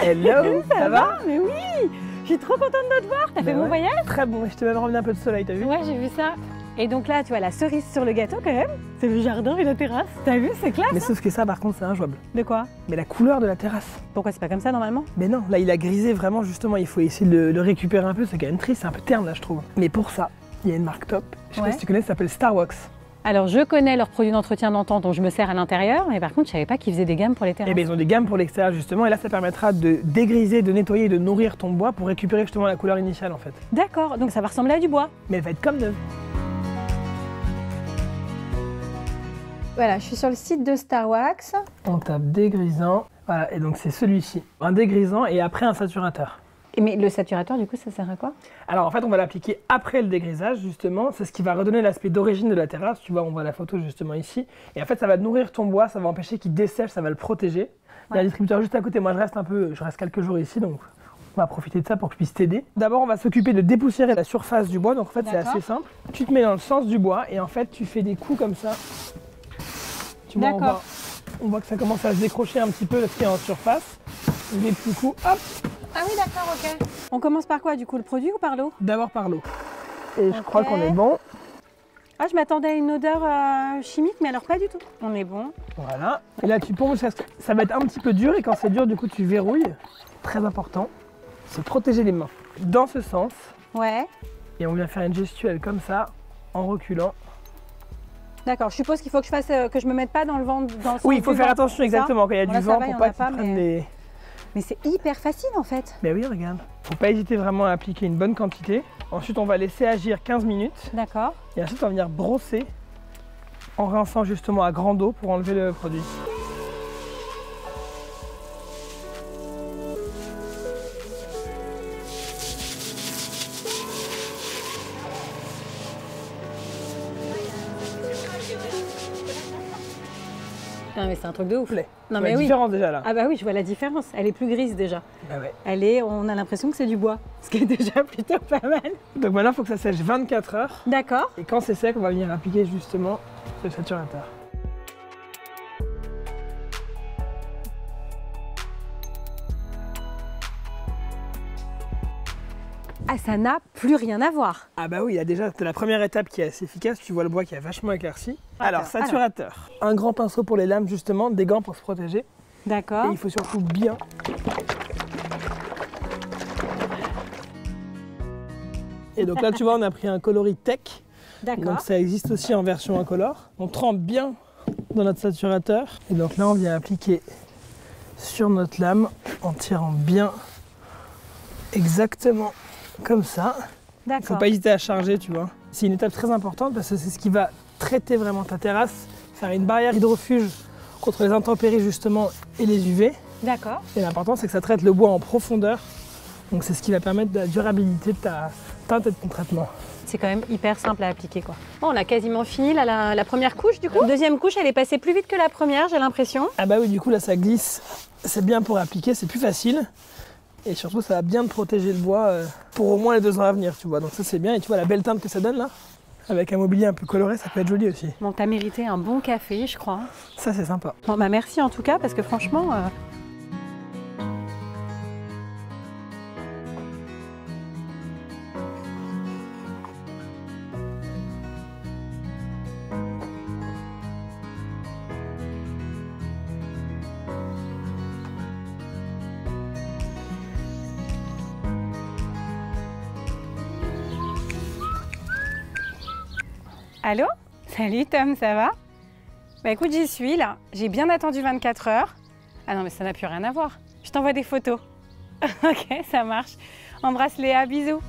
Hello, ça va? Mais oui, je suis trop contente de te voir. T'as fait bon voyage? Très bon, je t'ai même ramené un peu de soleil, t'as vu? Ouais, j'ai vu ça. Et donc là, tu vois, la cerise sur le gâteau quand même, c'est le jardin et la terrasse. T'as vu, c'est classe. Mais sauf que ça, par contre, c'est injouable. De quoi? Mais la couleur de la terrasse. Pourquoi c'est pas comme ça normalement? Mais non, là, il a grisé vraiment, justement, il faut essayer de le récupérer un peu, c'est quand même triste, c'est un peu terne là, je trouve. Mais pour ça, il y a une marque top, je sais pas si tu connais, ça s'appelle Starwax. Alors je connais leurs produits d'entretien d'antan dont je me sers à l'intérieur, mais par contre je savais pas qu'ils faisaient des gammes pour les terrasses. Eh bien ils ont des gammes pour l'extérieur justement, et là ça permettra de dégriser, de nettoyer et de nourrir ton bois pour récupérer justement la couleur initiale en fait. D'accord, donc ça va ressembler à du bois. Mais elle va être comme neuve. Voilà, je suis sur le site de Starwax. On tape dégrisant, voilà, et donc c'est celui-ci, un dégrisant et après un saturateur. Mais le saturateur du coup ça sert à quoi? Alors en fait on va l'appliquer après le dégrisage justement, c'est ce qui va redonner l'aspect d'origine de la terrasse, tu vois on voit la photo justement ici, et en fait ça va nourrir ton bois, ça va empêcher qu'il dessèche, ça va le protéger. Il y a un distributeur juste à côté, moi je reste quelques jours ici donc on va profiter de ça pour que je puisse t'aider. D'abord on va s'occuper de dépoussiérer la surface du bois, donc en fait c'est assez simple. Tu te mets dans le sens du bois et en fait tu fais des coups comme ça. Tu vois, on voit que ça commence à se décrocher un petit peu ce qui est en surface. Des petits coups, hop. Ah oui, d'accord, ok. On commence par quoi du coup, le produit ou par l'eau? D'abord par l'eau. Et je crois qu'on est bon. Ah, je m'attendais à une odeur chimique, mais alors pas du tout. On est bon. Voilà. Et là tu pompes, ça va être un petit peu dur et quand c'est dur du coup tu verrouilles. Très important, c'est protéger les mains. Dans ce sens. Ouais. Et on vient faire une gestuelle comme ça, en reculant. D'accord, je suppose qu'il faut que je me mette pas dans le vent. Dans le Oui, il sens faut du faire vent, attention exactement quand il y a du vent pour pas qu'ils prennent des... Mais c'est hyper facile en fait. Mais oui, regarde. Faut pas hésiter vraiment à appliquer une bonne quantité. Ensuite, on va laisser agir 15 minutes. D'accord. Et ensuite, on va venir brosser en rinçant justement à grande eau pour enlever le produit. Non mais c'est un truc de ouf. Non mais oui. Différence déjà là. Ah bah oui, je vois la différence. Elle est plus grise déjà. Bah ouais. On a l'impression que c'est du bois, ce qui est déjà plutôt pas mal. Donc maintenant, il faut que ça sèche 24 heures. D'accord. Et quand c'est sec, on va venir appliquer justement le saturateur. Ah, ça n'a plus rien à voir. Ah bah oui, il y a déjà la première étape qui est assez efficace, tu vois le bois qui est vachement éclairci. Alors, saturateur. Un grand pinceau pour les lames justement, des gants pour se protéger. D'accord. Et il faut surtout bien... Et donc là, tu vois, on a pris un coloris tech. D'accord. Donc ça existe aussi en version incolore. On trempe bien dans notre saturateur. Et donc là, on vient appliquer sur notre lame en tirant bien exactement comme ça. D'accord. Faut pas hésiter à charger, tu vois. C'est une étape très importante parce que c'est ce qui va traiter vraiment ta terrasse, faire une barrière hydrofuge contre les intempéries justement et les UV. D'accord. Et l'important c'est que ça traite le bois en profondeur. Donc c'est ce qui va permettre de la durabilité de ta teinte et de ton traitement. C'est quand même hyper simple à appliquer quoi. Bon, on a quasiment fini là, la première couche du coup. La deuxième couche, elle est passée plus vite que la première, j'ai l'impression. Ah bah oui, du coup là ça glisse. C'est bien pour appliquer, c'est plus facile. Et surtout, ça va bien te protéger le bois pour au moins les 2 ans à venir, tu vois. Donc ça, c'est bien. Et tu vois la belle teinte que ça donne là, avec un mobilier un peu coloré, ça peut être joli aussi. Bon, t'as mérité un bon café, je crois. Ça, c'est sympa. Bon, bah merci en tout cas, parce que franchement... Allô? Salut Tom, ça va? Bah écoute, j'y suis là. J'ai bien attendu 24 heures. Ah non, mais ça n'a plus rien à voir. Je t'envoie des photos. Ok, ça marche. Embrasse Léa, bisous.